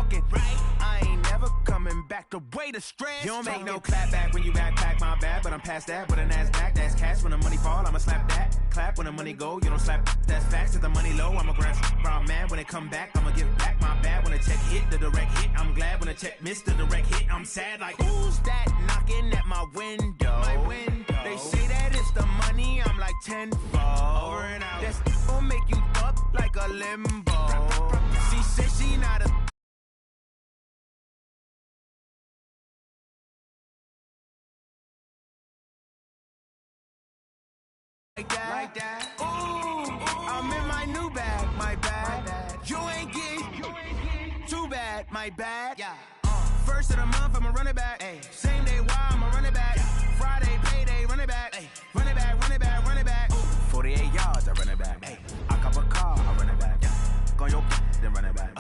talking. I ain't never coming back the way the stress. You don't make no clap back when you backpack, my bad, but I'm past that. With a NASDAQ, that's cash. When the money fall, I'ma slap that. Clap when the money go, you don't slap. That's facts. If the money low, I'ma grab brown man. When it come back, I'ma give back my bad. When the check hit, the direct hit, I'm glad. When the check missed the direct hit, I'm sad. Like, who's that knocking at my window? They say that it's the money, I'm like tenfold. Over and out. That's gon' make you up like a limbo. She said she not a like that. Ooh, I'm in my new bag, my bad. You ain't getting too bad, my bad. Yeah. First of the month, I'ma run it back. Ay. Same day, why I'ma run it back. Yeah. Friday, payday, run it back. Ay. Run it back, run it back, run it back. Ooh. 48 yards, I run it back. Ay. I cop a car, I run it back. Yeah. Go on your then run it back.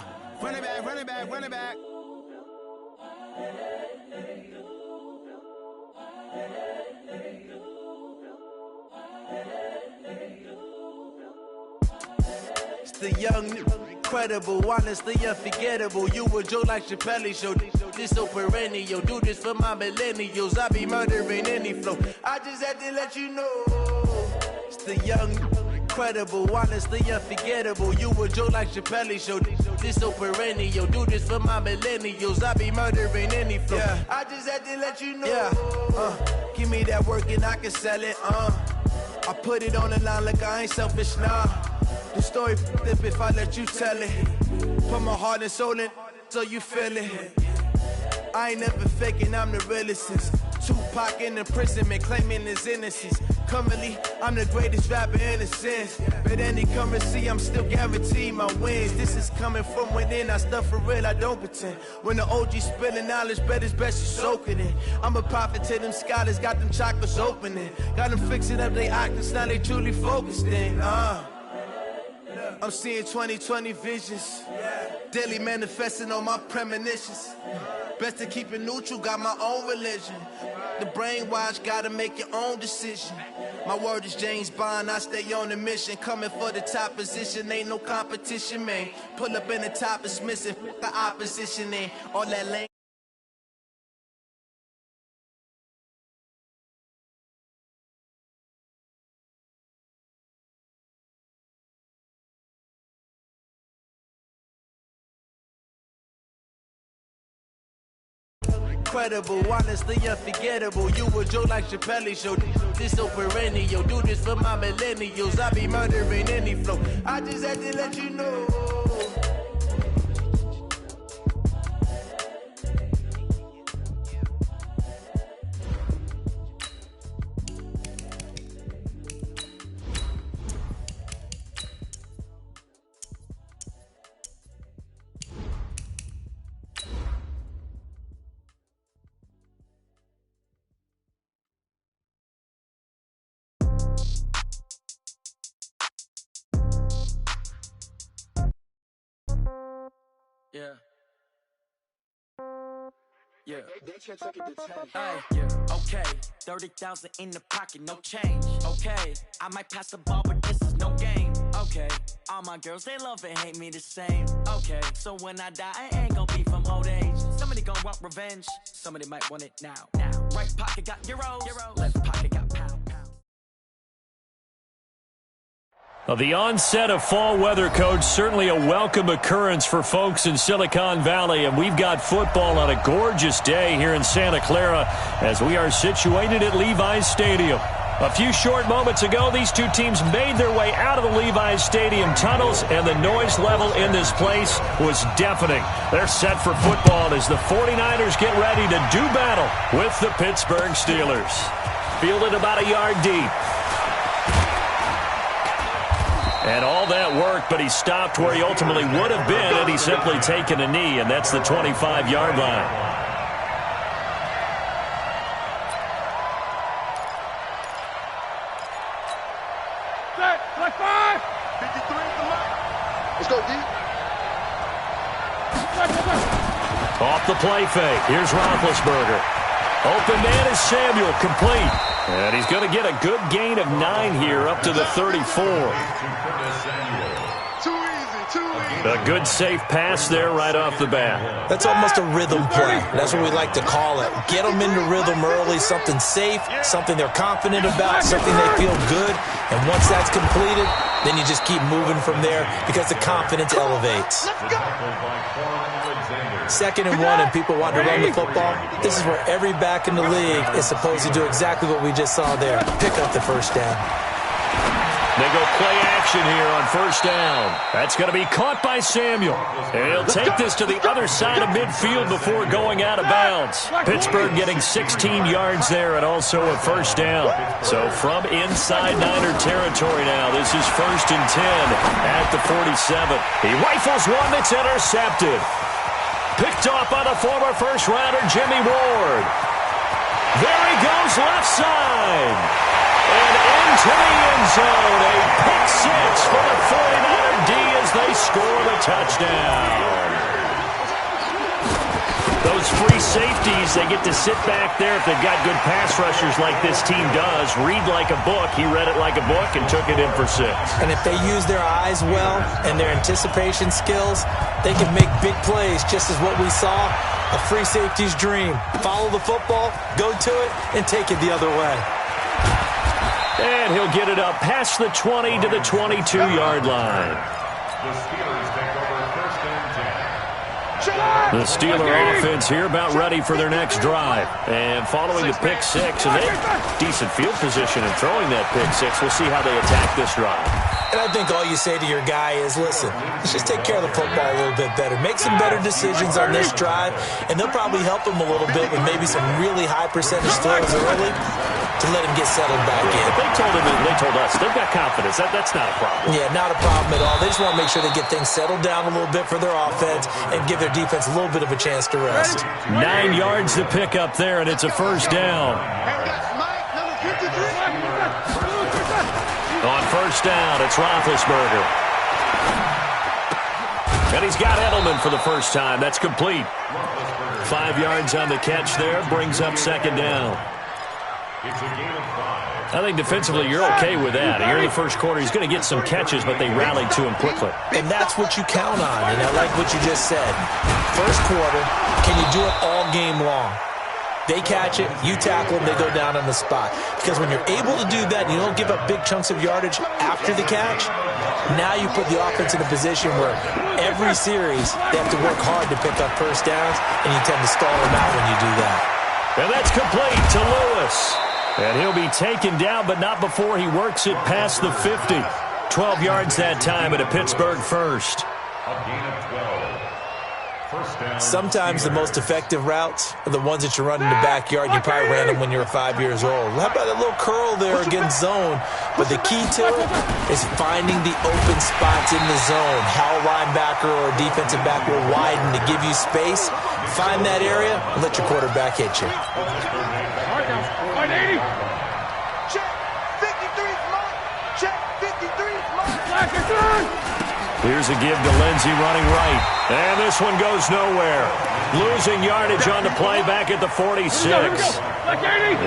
Run it back, run it back, run it back. It's the young, incredible, honestly unforgettable. You a Joe like Chappelle show. This so perennial. Do this for my millennials. I be murdering any flow. I just had to let you know. It's the young, incredible, honestly unforgettable. You a Joe like Chappelle show. This so perennial. Do this for my millennials. I be murdering any flow. Yeah. I just had to let you know. Yeah. Give me that work and I can sell it. I put it on the line like I ain't selfish, nah. The story flip if I let you tell it. Put my heart and soul in so you feel it. I ain't never faking, I'm the realest since Tupac in imprisonment, claiming his innocence. Currently, I'm the greatest rapper in a sense. But any currency, I'm still guaranteed my wins. This is coming from within, I stuff for real, I don't pretend. When the OG spilling knowledge, bet it's best you soak it in. I'm a prophet to them scholars, got them chakras opening. Got them fixing up they octaves, now they truly focused in. I'm seeing 2020 visions. Daily manifesting on my premonitions. Best to keep it neutral, got my own religion. The brainwash, gotta make your own decision. My word is James Bond, I stay on the mission. Coming for the top position, ain't no competition, man. Pull up in the top, it's missing, the opposition in. All that lane. Incredible, honestly unforgettable. You a Joe like Chappelle show. This so perennial. Do this for my millennials. I be murdering any flow. I just had to let you know. Yeah. Okay. 30,000 in the pocket, no change. Okay. I might pass the ball, but this is no game. Okay. All my girls, they love and hate me the same. Okay. So when I die, I ain't gonna be from old age. Somebody gonna want revenge. Somebody might want it now. Right pocket got euros. Left pocket got pounds. Well, the onset of fall weather, Coach, certainly a welcome occurrence for folks in Silicon Valley, and we've got football on a gorgeous day here in Santa Clara as we are situated at Levi's Stadium. A few short moments ago, these two teams made their way out of the Levi's Stadium tunnels, and the noise level in this place was deafening. They're set for football as the 49ers get ready to do battle with the Pittsburgh Steelers. Fielded about a yard deep. And all that worked, but he stopped where he ultimately would have been had he simply taken a knee, and that's the 25-yard line. Set, like 5. 53 is the line. Let's go, D. Off the play fake. Here's Roethlisberger. Open man is Samuel, complete. And he's going to get a good gain of 9 here up to the 34. Too easy. A good safe pass there right off the bat. That's almost a rhythm play. That's what we like to call it. Get them into rhythm early, something safe, something they're confident about, something they feel good. And once that's completed, then you just keep moving from there because the confidence elevates. 2nd and 1 and people want to run the football. This is where every back in the league is supposed to do exactly what we just saw there. Pick up the first down. They go play action here on first down. That's going to be caught by Samuel. And he'll take this to the other side of midfield before going out of bounds. Pittsburgh getting 16 yards there and also a first down. So from inside Niner territory now, this is 1st and 10 at the 47. He rifles one that's intercepted. Picked off by the former first-rounder Jimmy Ward. There he goes left side. And into the end zone, a pick 6 for the 49er D as they score the touchdown. Those free safeties, they get to sit back there if they've got good pass rushers like this team does. Read like a book. He read it like a book and took it in for 6. And if they use their eyes well and their anticipation skills, they can make big plays, just as what we saw, a free safety's dream. Follow the football, go to it, and take it the other way. And he'll get it up past the 20 to the 22-yard line. The Steeler offense here about ready for their next drive. And following the pick 6, and they have decent field position in throwing that pick 6. We'll see how they attack this drive. And I think all you say to your guy is, listen, let's just take care of the football a little bit better. Make some better decisions on this drive, and they'll probably help him a little bit with maybe some really high percentage throws early to let him get settled back in. They told him, they told us, they've got confidence. That's not a problem. Yeah, not a problem at all. They just want to make sure they get things settled down a little bit for their offense and give their defense a little bit of a chance to rest. 9 yards to pick up there, and it's a first down. On first down, it's Roethlisberger. And he's got Edelman for the first time. That's complete. 5 yards on the catch there, brings up 2nd down. I think defensively you're okay with that. Here in the first quarter, he's going to get some catches, but they rallied to him quickly. And that's what you count on, and I like what you just said. First quarter, can you do it all game long? They catch it, you tackle them, they go down on the spot. Because when you're able to do that and you don't give up big chunks of yardage after the catch, now you put the offense in a position where every series they have to work hard to pick up first downs, and you tend to stall them out when you do that. And that's complete to Lewis. And he'll be taken down, but not before he works it past the 50. 12 yards that time at a Pittsburgh first. Sometimes the most effective routes are the ones that you run in the backyard. You probably ran them when you were 5 years old. How about that little curl there against zone? But the key to it is finding the open spots in the zone. How a linebacker or a defensive back will widen to give you space. Find that area and let your quarterback hit you. Check 53's mark. Check 53's mark. Here's a give to Lindsey running right. And this one goes nowhere. Losing yardage on the play back at the 46.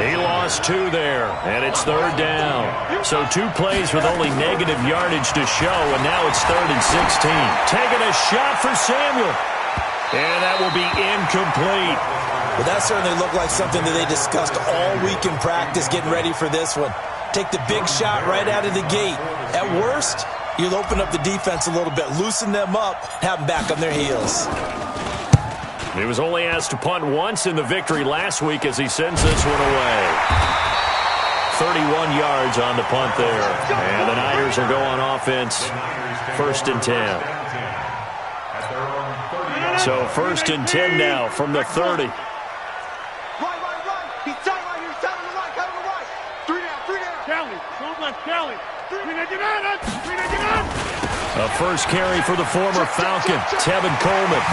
He lost 2 there, and it's 3rd down. So 2 plays with only negative yardage to show, and now it's 3rd and 16. Taking a shot for Samuel. And that will be incomplete. Well, that certainly looked like something that they discussed all week in practice getting ready for this one. Take the big shot right out of the gate. At worst, you'll open up the defense a little bit, loosen them up, have them back on their heels. He was only asked to punt once in the victory last week as he sends this one away. 31 yards on the punt there. And the Niners will go on offense, 1st and 10. So 1st and 10 now from the 30. Right. He's tight right here. He's tight on the right. Cut on the right. 3 down. Kelly. Don't let Kelly. A first carry for the former Falcon, Tevin Coleman.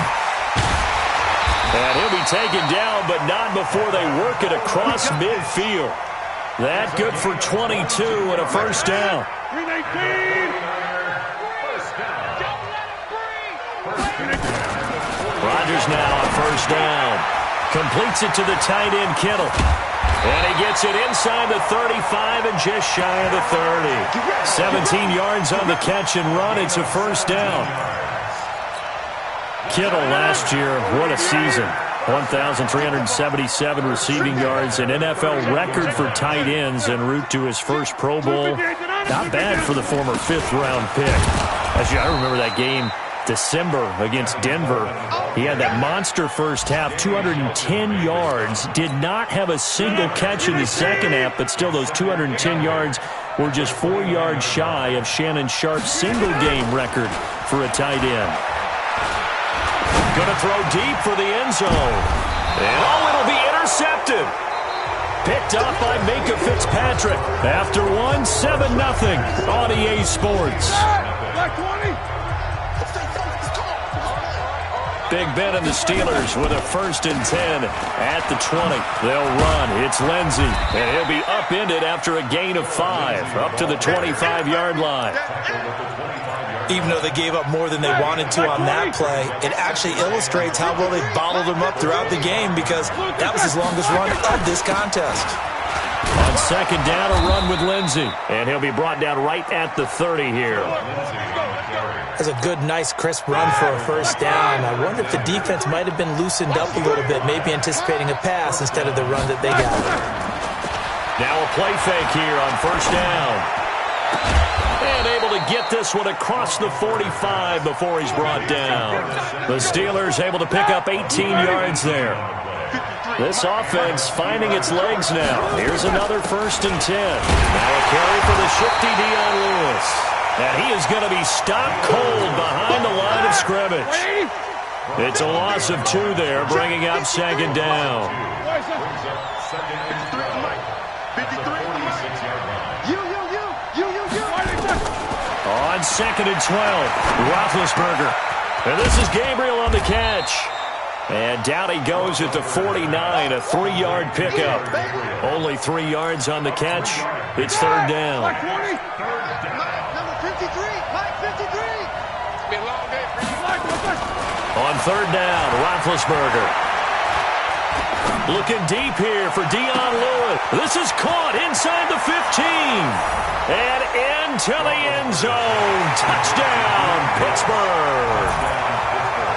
And he'll be taken down, but not before they work it across midfield. That good for 22 and a first down. Rodgers now on first down. Completes it to the tight end, Kittle. And he gets it inside the 35 and just shy of the 30. 17 yards on the catch and run. It's a first down. Kittle last year, what a season. 1,377 receiving yards, an NFL record for tight ends en route to his first Pro Bowl. Not bad for the former fifth-round pick. Actually, I remember that game, December against Denver. He had that monster first half, 210 yards. Did not have a single catch in the second half, but still those 210 yards were just 4 yards shy of Shannon Sharp's single-game record for a tight end. Going to throw deep for the end zone. And it'll be intercepted. Picked off by Minka Fitzpatrick. After one, 7-0 on EA Sports. Big Ben and the Steelers with a 1st and 10 at the 20. They'll run. It's Lindsey. And he'll be upended after a gain of 5. Up to the 25-yard line. Even though they gave up more than they wanted to on that play, it actually illustrates how well they bottled him up throughout the game because that was his longest run of this contest. On second down, a run with Lindsey. And he'll be brought down right at the 30 here. That's a good, nice, crisp run for a first down. I wonder if the defense might have been loosened up a little bit, maybe anticipating a pass instead of the run that they got. Now a play fake here on first down. And able to get this one across the 45 before he's brought down. The Steelers able to pick up 18 yards there. This offense finding its legs now. Here's another 1st and 10. Now a carry for the shifty Dion Lewis. And he is going to be stopped cold behind the line of scrimmage. It's a loss of 2 there, bringing up second down. On 2nd and 12, Roethlisberger. And this is Gabriel on the catch. And down he goes at the 49, a 3-yard pickup. Only 3 yards on the catch. It's 3rd down. On 3rd down, Roethlisberger. Looking deep here for Dion Lewis. This is caught inside the 15. And into the end zone. Touchdown, Pittsburgh.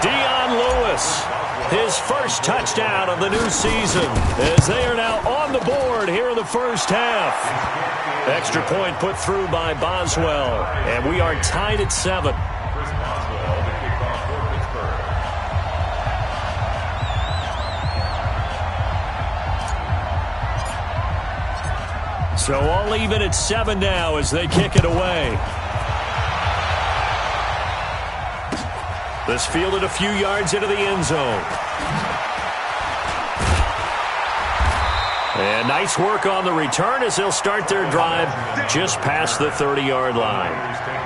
Dion Lewis, his first touchdown of the new season, as they are now on the board here in the first half. Extra point put through by Boswell, and we are tied at 7. So all even at 7 now as they kick it away. This fielded a few yards into the end zone. And nice work on the return as they'll start their drive just past the 30-yard line.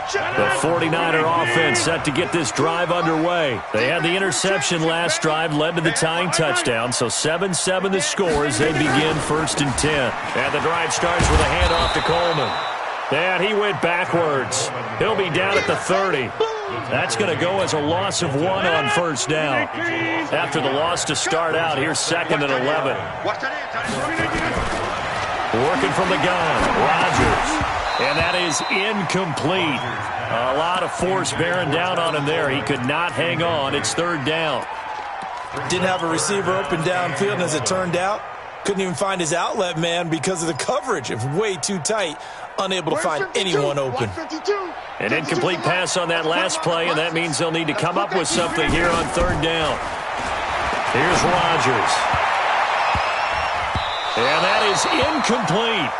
The 49er offense set to get this drive underway. They had the interception last drive, led to the tying touchdown, so 7-7 the score as they begin 1st and 10. And the drive starts with a handoff to Coleman. And he went backwards. He'll be down at the 30. That's going to go as a loss of 1 on 1st down. After the loss to start out, here's 2nd and 11. Working from the gun, Rodgers. And that is incomplete. A lot of force bearing down on him there. He could not hang on. It's 3rd down. Didn't have a receiver open downfield, and as it turned out, couldn't even find his outlet man because of the coverage. It was way too tight. Unable to find anyone open. An incomplete pass on that last play, and that means they'll need to come up with something here on 3rd down. Here's Rodgers. And that is incomplete.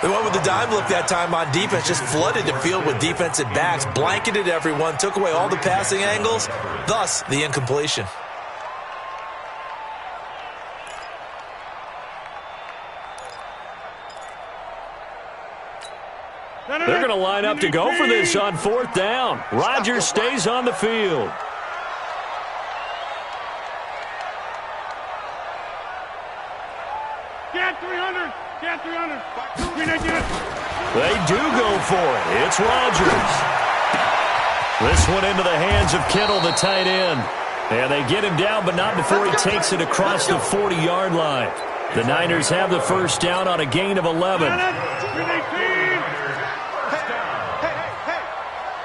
They went with the dime look that time on defense, just flooded the field with defensive backs, blanketed everyone, took away all the passing angles, thus the incompletion. They're going to line up to go for this on 4th down. Rodgers stays on the field. Get 300. Get 300. They do go for it. It's Rodgers. This one into the hands of Kittle, the tight end. And they get him down, but not before he takes it across the 40-yard line. The Niners have the first down on a gain of 11.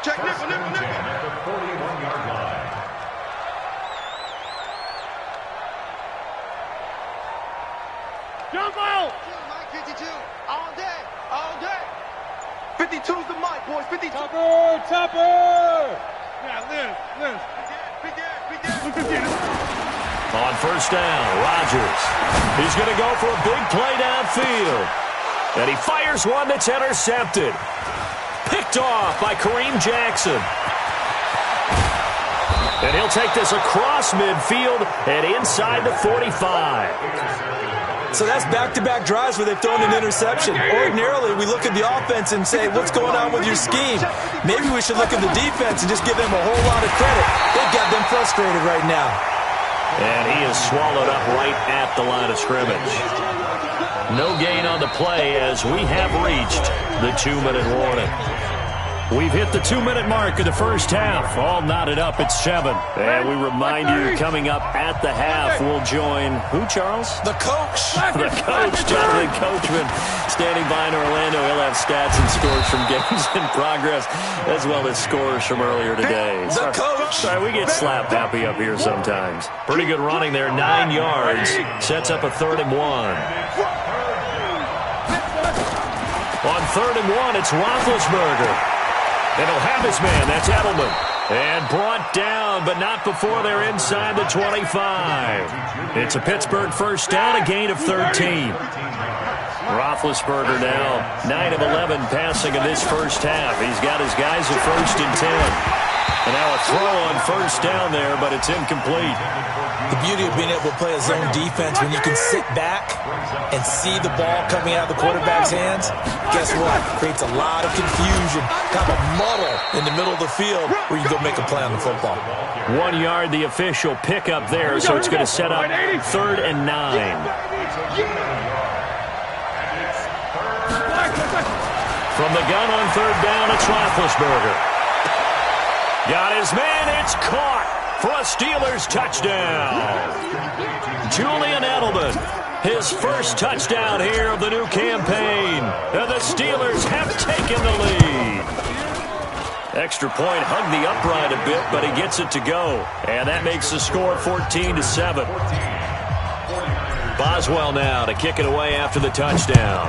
Check nickel. Jump out! 52, all day. 52's the mic, boys. 52. Topper! Yeah, Liz. Begin. On first down, Rodgers. He's going to go for a big play downfield. And he fires one that's intercepted. Picked off by Kareem Jackson. And he'll take this across midfield and inside the 45. So that's back-to-back drives where they've thrown an interception. Ordinarily, we look at the offense and say, what's going on with your scheme? Maybe we should look at the defense and just give them a whole lot of credit. They've got them frustrated right now. And he is swallowed up right at the line of scrimmage. No gain on the play as we have reached the 2-minute warning. We've hit the 2-minute mark of the first half. All knotted up at 7. And we remind you, coming up at the half, we'll join, who, Charles? The coach. The coach, Jonathan Coachman, standing by in Orlando. He'll have stats and scores from games in progress, as well as scores from earlier today. The coach. Sorry, we get slap happy up here sometimes. Pretty good running there, 9 yards. Sets up a 3rd and 1. On 3rd and 1, it's Roethlisberger. And he'll have his man. That's Edelman. And brought down, but not before they're inside the 25. It's a Pittsburgh first down, a gain of 13. Roethlisberger now 9 of 11 passing in this first half. He's got his guys at 1st and 10. And now a throw on first down there, but it's incomplete. The beauty of being able to play a zone defense when you can sit back and see the ball coming out of the quarterback's hands, guess what? Creates a lot of confusion, kind of a muddle in the middle of the field where you go make a play on the football. 1 yard, the official pickup there, so it's going to set up 3rd and 9. From the gun on 3rd down, it's Roethlisberger. Got his man, it's caught for a Steelers touchdown. Julian Edelman, his first touchdown here of the new campaign. And the Steelers have taken the lead. Extra point, hugged the upright a bit, but he gets it to go. And that makes the score 14-7. Boswell now to kick it away after the touchdown.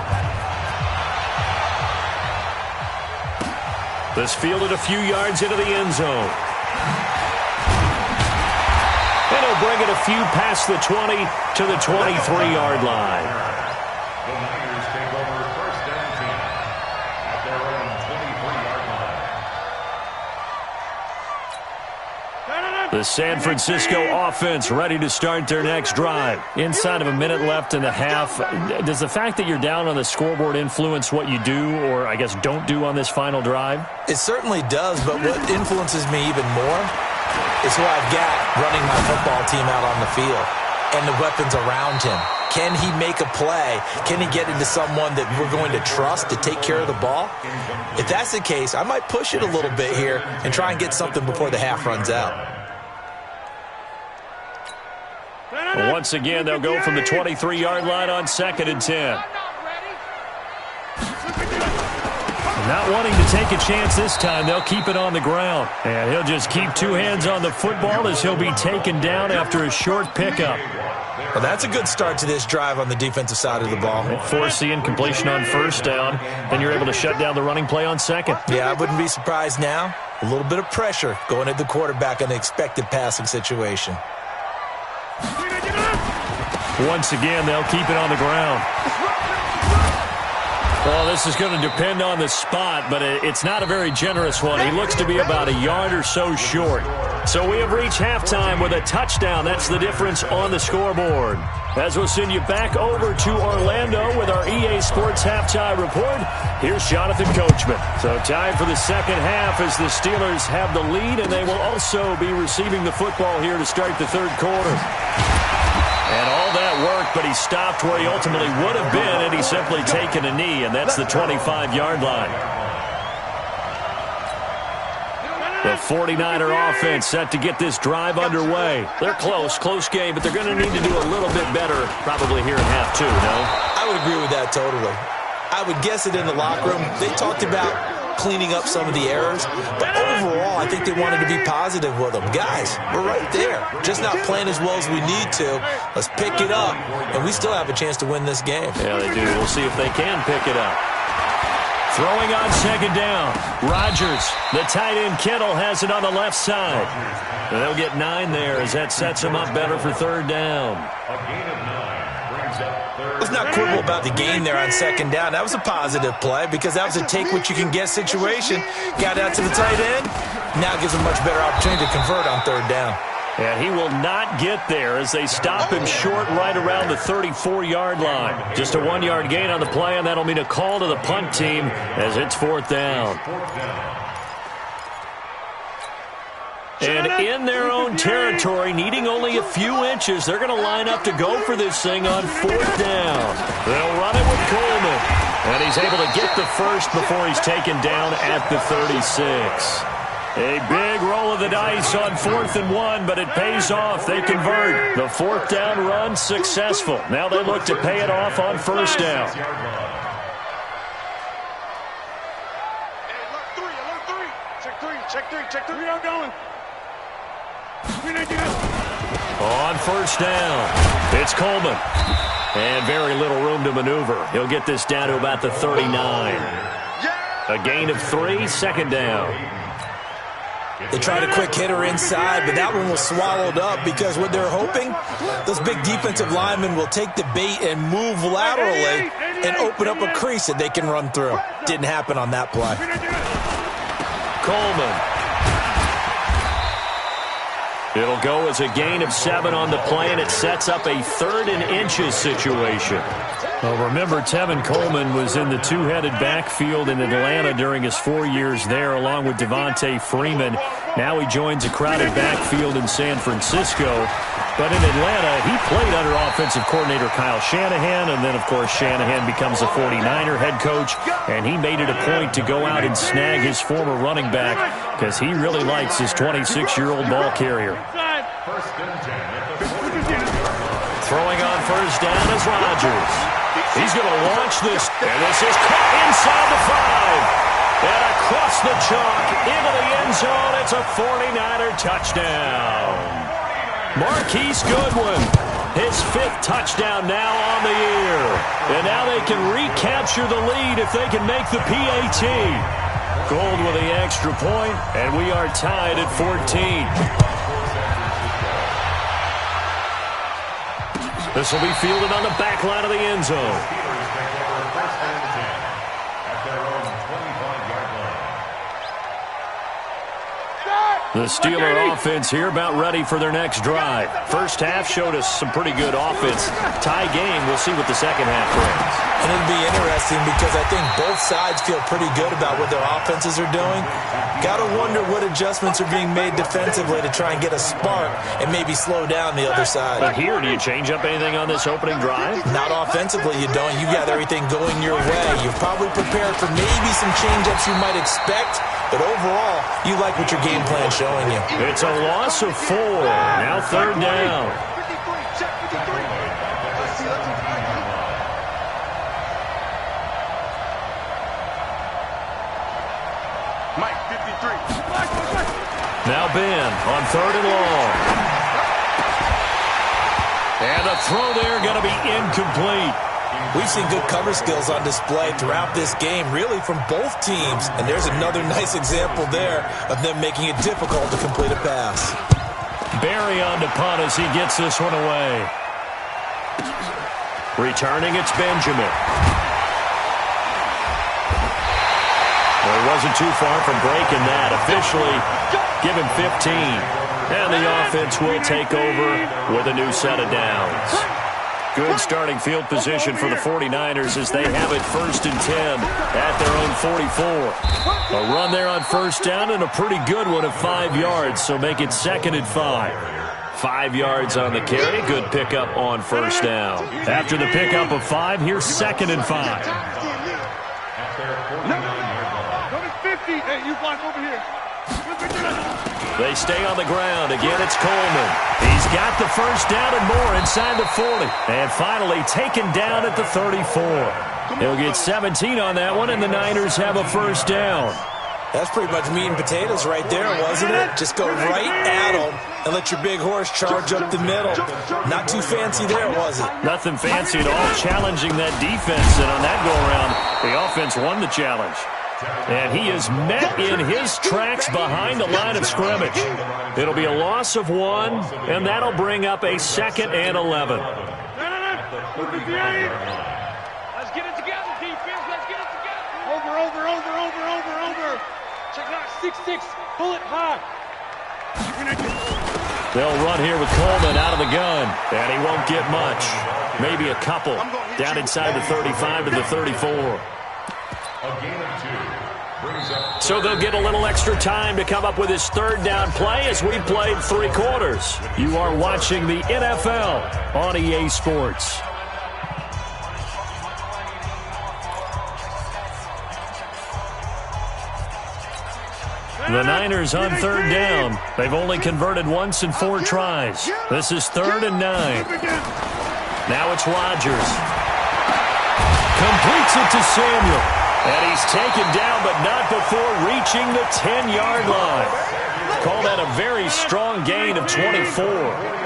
This fielded a few yards into the end zone. And he'll bring it a few past the 20 to the 23-yard line. The Niners take over 1st and 10 at their own 23-yard line. The San Francisco offense ready to start their next drive. Inside of a minute left in the half. Does the fact that you're down on the scoreboard influence what you do, or I guess don't do on this final drive? It certainly does, but what influences me even more is who I've got running my football team out on the field and the weapons around him. Can he make a play? Can he get into someone that we're going to trust to take care of the ball? If that's the case, I might push it a little bit here and try and get something before the half runs out. Once again, they'll go from the 23-yard line on 2nd and 10. Not wanting to take a chance this time, they'll keep it on the ground. And he'll just keep 2 hands on the football as he'll be taken down after a short pickup. Well, that's a good start to this drive on the defensive side of the ball. Force the incompletion on first down, then you're able to shut down the running play on 2nd. Yeah, I wouldn't be surprised now. A little bit of pressure going at the quarterback in an expected passing situation. Once again, they'll keep it on the ground. Well, this is going to depend on the spot, but it's not a very generous one. He looks to be about a yard or so short. So we have reached halftime with a touchdown. That's the difference on the scoreboard. As we'll send you back over to Orlando with our EA Sports Halftime Report, here's Jonathan Coachman. So time for the second half as the Steelers have the lead, and they will also be receiving the football here to start the third quarter. And all that work, but he stopped where he ultimately would have been, and he's simply taken a knee, and that's the 25-yard line. The 49er offense set to get this drive underway. They're close game, but they're going to need to do a little bit better probably here in half two, no? I would agree with that totally. I would guess it in the locker room. They talked about cleaning up some of the errors, but overall, I think they wanted to be positive with them. Guys, we're right there. Just not playing as well as we need to. Let's pick it up, and we still have a chance to win this game. Yeah, they do. We'll see if they can pick it up. Throwing on second down. Rodgers, the tight end Kittle, has it on the left side. And they'll get 9 there as that sets them up better for third down. A gain of 9 brings up third. Let's not quibble about the gain there on second down. That was a positive play because that was a take-what-you-can-get situation. Got out to the tight end. Now gives a much better opportunity to convert on third down. And he will not get there as they stop him short right around the 34-yard line. Just a 1-yard gain on the play, and that'll mean a call to the punt team as it's fourth down. And in their own territory, needing only a few inches, they're going to line up to go for this thing on fourth down. They'll run it with Coleman. And he's able to get the first before he's taken down at the 36. A big roll of the dice on 4th and 1, but it pays off. They convert. The fourth down run successful. Now they look to pay it off on first down. Hey, alert 3. Check 3. I'm going. On first down, it's Coleman. And very little room to maneuver. He'll get this down to about the 39. A gain of 3, second down. They tried a quick hitter inside, but that one was swallowed up because what they're hoping, those big defensive linemen will take the bait and move laterally and open up a crease that they can run through. Didn't happen on that play. Coleman. It'll go as a gain of 7 on the play, and it sets up a 3rd and inches situation. Well, remember, Tevin Coleman was in the two-headed backfield in Atlanta during his 4 years there, along with Devontae Freeman. Now he joins a crowded backfield in San Francisco. But in Atlanta, he played under offensive coordinator Kyle Shanahan, and then, of course, Shanahan becomes a 49er head coach, and he made it a point to go out and snag his former running back because he really likes his 26-year-old ball carrier. Throwing on first down is Rodgers. He's going to launch this, and this is caught inside the 5. And across the chalk into the end zone, it's a 49er touchdown. Marquise Goodwin, his 5th touchdown now on the year. And now they can recapture the lead if they can make the PAT. Gold with the extra point, and we are tied at 14. This will be fielded on the back line of the end zone. The Steeler offense here about ready for their next drive. First half showed us some pretty good offense. Tie game, we'll see what the second half brings. And it'll be interesting because I think both sides feel pretty good about what their offenses are doing. Got to wonder what adjustments are being made defensively to try and get a spark and maybe slow down the other side. But here, do you change up anything on this opening drive? Not offensively, you don't. You got everything going your way. You've probably prepared for maybe some change-ups you might expect, but overall, you like what your game plan's showing you. It's a loss of 4. Now third down. Mike, 53. Now Ben on 3rd and long. And a throw there going to be incomplete. We've seen good cover skills on display throughout this game, really from both teams. And there's another nice example there of them making it difficult to complete a pass. Barry on to punt as he gets this one away. Returning, it's Benjamin. Well, he wasn't too far from breaking that. Officially, give him 15. And the offense will take over with a new set of downs. Good starting field position for the 49ers as they have it 1st and 10 at their own 44. A run there on first down and a pretty good one of 5 yards, so make it 2nd and 5. 5 yards on the carry. Good pickup on first down. After the pickup of 5, here's 2nd and 5. Go to 50. Hey, you block over here. They stay on the ground. Again, it's Coleman. He's got the first down and more inside the 40. And finally taken down at the 34. He'll get 17 on that one, and the Niners have a first down. That's pretty much meat and potatoes right there, wasn't it? Just go right at them and let your big horse charge up the middle. Not too fancy there, was it? Nothing fancy at all, challenging that defense. And on that go-around, the offense won the challenge. And he is met in his tracks behind the line of scrimmage. It'll be a loss of 1, and that'll bring up a 2nd and 11. Let's get it together, defense. Let's get it together. Over. Check it out. 6-6. Pull it high. They'll run here with Coleman out of the gun, and he won't get much. Maybe a couple. Down inside the 35 to the 34. A gain of 2. Brings up So they'll get a little extra time to come up with his third down play as we played 3 quarters. You are watching the NFL on EA Sports. The Niners on third down. They've only converted once in 4 tries. This is 3rd and 9. Now it's Rodgers. Completes it to Samuel. And he's taken down, but not before reaching the 10-yard line. Call that a very strong gain of 24.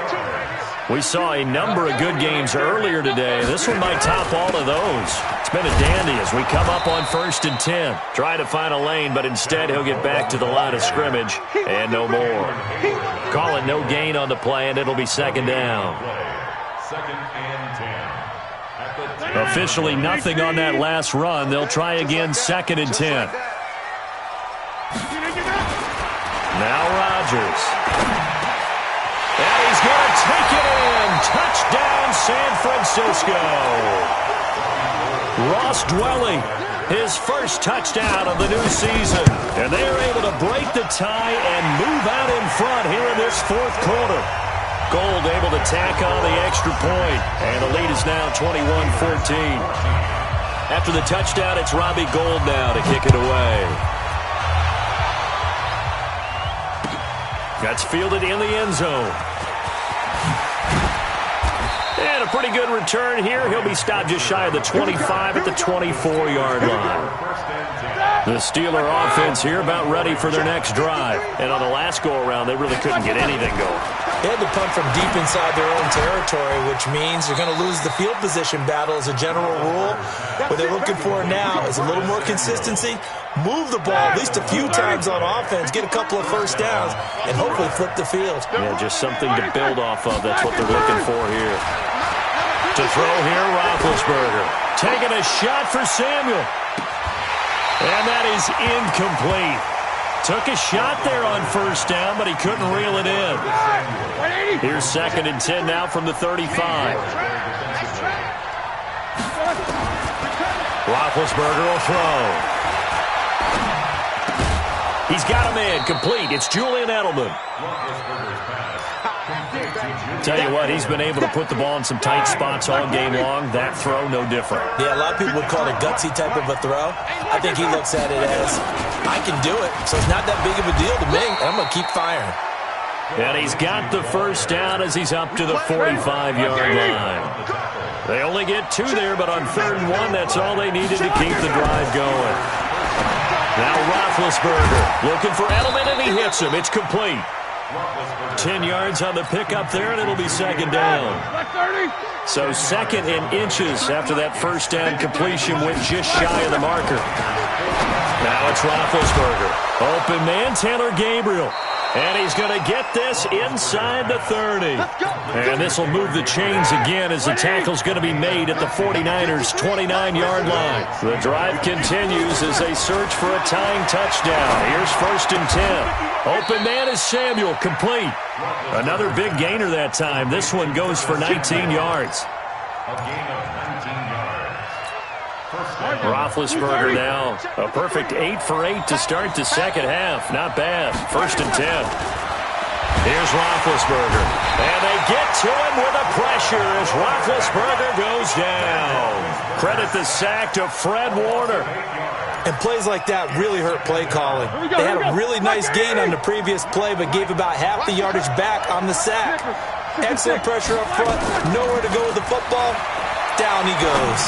We saw a number of good games earlier today. This one might top all of those. It's been a dandy as we come up on 1st and 10. Try to find a lane, but instead he'll get back to the line of scrimmage and no more. Call it no gain on the play, and it'll be 2nd down. 2nd and 10. Officially nothing on that last run. They'll try again 2nd and 10. Now Rodgers. And he's going to take it in. Touchdown, San Francisco. Ross Dwelly, his first touchdown of the new season. And they are able to break the tie and move out in front here in this 4th quarter. Gold able to tack on the extra point. And the lead is now 21-14. After the touchdown, it's Robbie Gould now to kick it away. That's fielded in the end zone. And a pretty good return here. He'll be stopped just shy of the 25 at the 24-yard line. The Steeler offense here about ready for their next drive. And on the last go-around, they really couldn't get anything going. They had to punt from deep inside their own territory, which means you're going to lose the field position battle as a general rule. What they're looking for now is a little more consistency, move the ball at least a few times on offense, get a couple of first downs, and hopefully flip the field. Yeah, just something to build off of. That's what they're looking for here. To throw here, Roethlisberger. Taking a shot for Samuel. And that is incomplete. Took a shot there on first down, but he couldn't reel it in. Here's 2nd and 10 now from the 35. Roethlisberger will throw. He's got him in. Complete. It's Julian Edelman. Tell you what, he's been able to put the ball in some tight spots all game long. That throw, no different. Yeah, a lot of people would call it a gutsy type of a throw. I think he looks at it as, I can do it, so it's not that big of a deal to me, and I'm going to keep firing. And he's got the first down as he's up to the 45-yard line. They only get 2 there, but on 3rd and 1, that's all they needed to keep the drive going. Now Roethlisberger looking for Edelman, and he hits him. It's complete. 10 yards on the pickup there, and it'll be 2nd down. So 2nd in inches after that first down completion went just shy of the marker. Now it's Roethlisberger. Open man, Taylor Gabriel. And he's going to get this inside the 30. And this will move the chains again as the tackle's going to be made at the 49ers' 29-yard line. The drive continues as they search for a tying touchdown. Here's 1st and 10. Open man is Samuel, complete. Another big gainer that time. This one goes for 19 yards. a gain of 19 yards. Roethlisberger now a perfect 8 for 8 to start the second half. Not bad. 1st and 10. Here's Roethlisberger. And they get to him with a pressure as Roethlisberger goes down. Credit the sack to Fred Warner. And plays like that really hurt play calling. They had a really nice gain on the previous play, but gave about half the yardage back on the sack. Excellent pressure up front. Nowhere to go with the football. Down he goes.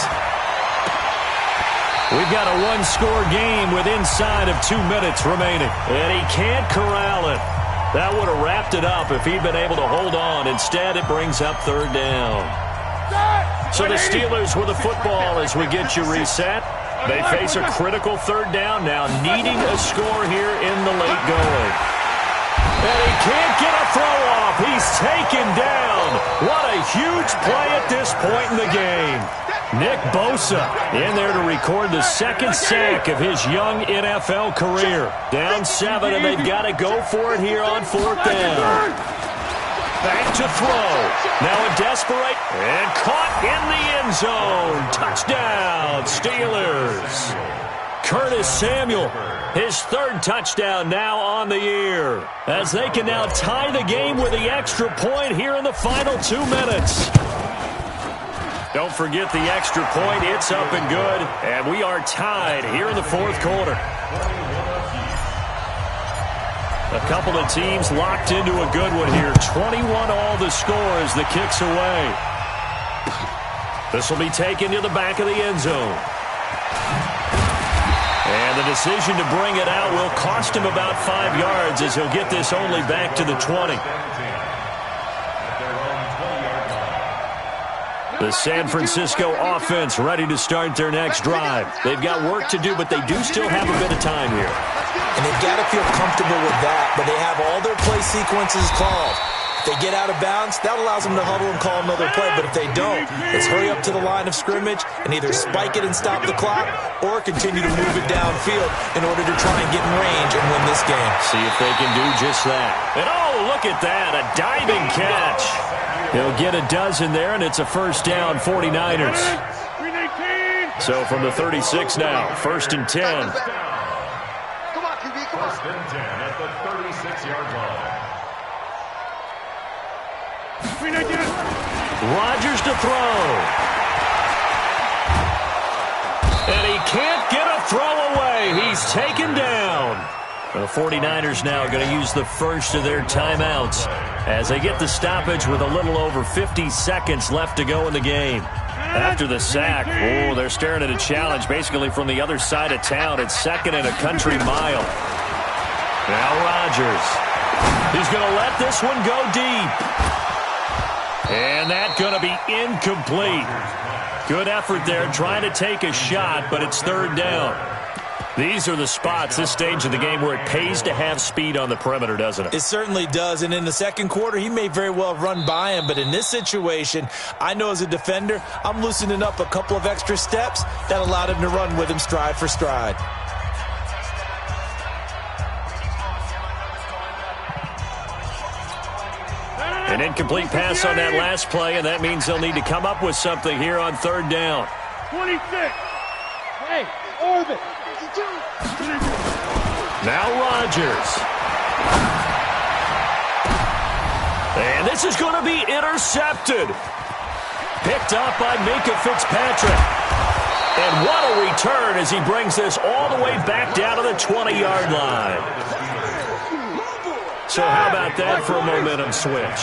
We've got a one-score game with inside of 2 minutes remaining. And he can't corral it. That would have wrapped it up if he'd been able to hold on. Instead, it brings up third down. So the Steelers with the football as we get you reset. They face a critical third down now, needing a score here in the late going. And he can't get a throw off. He's taken down. What a huge play at this point in the game. Nick Bosa in there to record the second sack of his young NFL career. Down 7, and they've got to go for it here on fourth down. Back to throw. Now a desperate and caught in the end zone. Touchdown, Steelers. Curtis Samuel, his third touchdown now on the year. As they can now tie the game with the extra point here in the final 2 minutes. Don't forget the extra point. It's up and good. And we are tied here in the fourth quarter. A couple of teams locked into a good one here. 21 all the score as the kick's away. This will be taken to the back of the end zone. And the decision to bring it out will cost him about 5 yards as he'll get this only back to the 20. The San Francisco offense ready to start their next drive. They've got work to do, but they do still have a bit of time here. And they've got to feel comfortable with that, but they have all their play sequences called. If they get out of bounds, that allows them to huddle and call another play, but if they don't, it's hurry up to the line of scrimmage and either spike it and stop the clock or continue to move it downfield in order to try and get in range and win this game. See if they can do just that. And oh, look at that, a diving catch. He'll get a dozen there, and it's a first down, 49ers. So from the 36 now, 1st and 10. First and 10 at the 36-yard line. Rodgers to throw. And he can't get a throw away. He's taken down. The 49ers now going to use the first of their timeouts as they get the stoppage with a little over 50 seconds left to go in the game. After the sack, oh, they're staring at a challenge basically from the other side of town. It's 2nd and a country mile. Now Rodgers. He's going to let this one go deep. And that's going to be incomplete. Good effort there trying to take a shot, but it's third down. These are the spots, this stage of the game, where it pays to have speed on the perimeter, doesn't it? It certainly does, and in the second quarter, he may very well run by him, but in this situation, I know as a defender, I'm loosening up a couple of extra steps that allowed him to run with him stride for stride. An incomplete pass on that last play, and that means they'll need to come up with something here on third down. 26. Hey, orbit. Now Rodgers. And this is going to be intercepted. Picked up by Minkah Fitzpatrick. And what a return as he brings this all the way back down to the 20-yard line. So how about that for a momentum switch?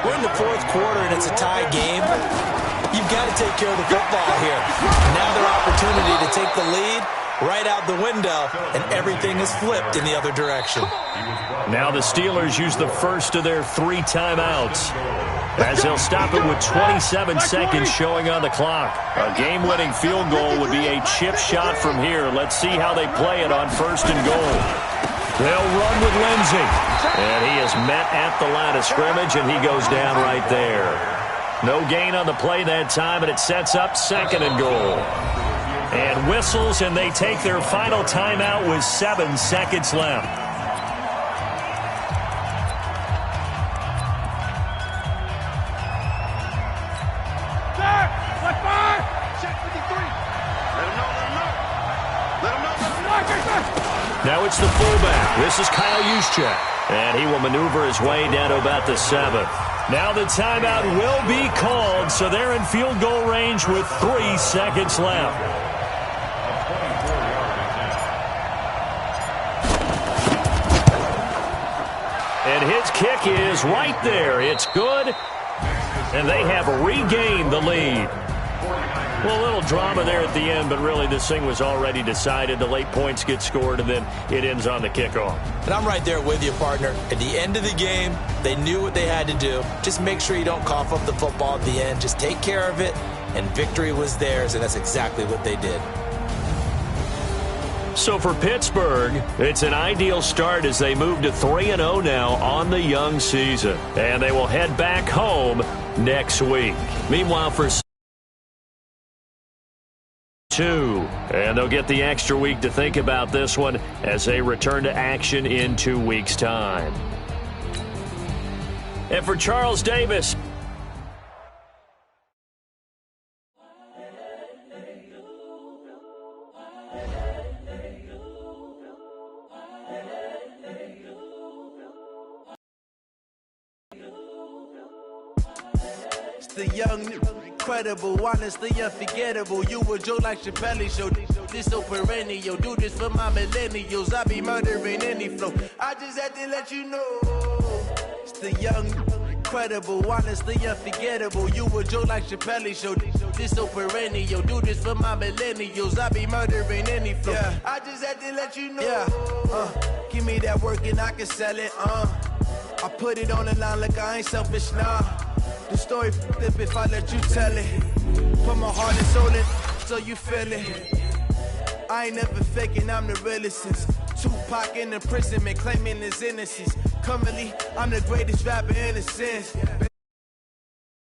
We're in the fourth quarter, and it's a tie game. You've got to take care of the football here. Now their opportunity to take the lead right out the window, and everything is flipped in the other direction. Now the Steelers use the first of their 3 timeouts as they'll stop it with 27 seconds showing on the clock. A game-winning field goal would be a chip shot from here. Let's see how they play it on 1st and goal. They'll run with Lindsey, and he is met at the line of scrimmage, and he goes down right there. No gain on the play that time, and it sets up 2nd and goal. And whistles, and they take their final timeout with 7 seconds left. Now it's the fullback. This is Kyle Juszczyk. And he will maneuver his way down to about the 7th. Now the timeout will be called, so they're in field goal range with 3 seconds left. And his kick is right there. It's good. And they have regained the lead. Well, a little drama there at the end, but really this thing was already decided. The late points get scored, and then it ends on the kickoff. And I'm right there with you, partner. At the end of the game, they knew what they had to do. Just make sure you don't cough up the football at the end. Just take care of it, and victory was theirs, and that's exactly what they did. So for Pittsburgh, it's an ideal start as they move to 3-0 now on the young season. And they will head back home next week. Meanwhile, for 2, and they'll get the extra week to think about this one as they return to action in 2 weeks' time. And for Charles Davis, It's the young, incredible, honestly unforgettable. You a joke like Chappelle Show. This so perennial. Do this for my millennials. I be murdering any flow. I just had to let you know. It's the young, incredible, honestly unforgettable. You a joke like Chappelle Show. This so perennial. Do this for my millennials. I be murdering any flow. Yeah. I just had to let you know. Yeah. Give me that work and I can sell it. I put it on the line like I ain't selfish, nah. The story flip if I let you tell it. Put my heart and soul in so you feel it. I ain't never faking, I'm the realest since Tupac in imprisonment, claiming his innocence. Currently, I'm the greatest rapper in a sense.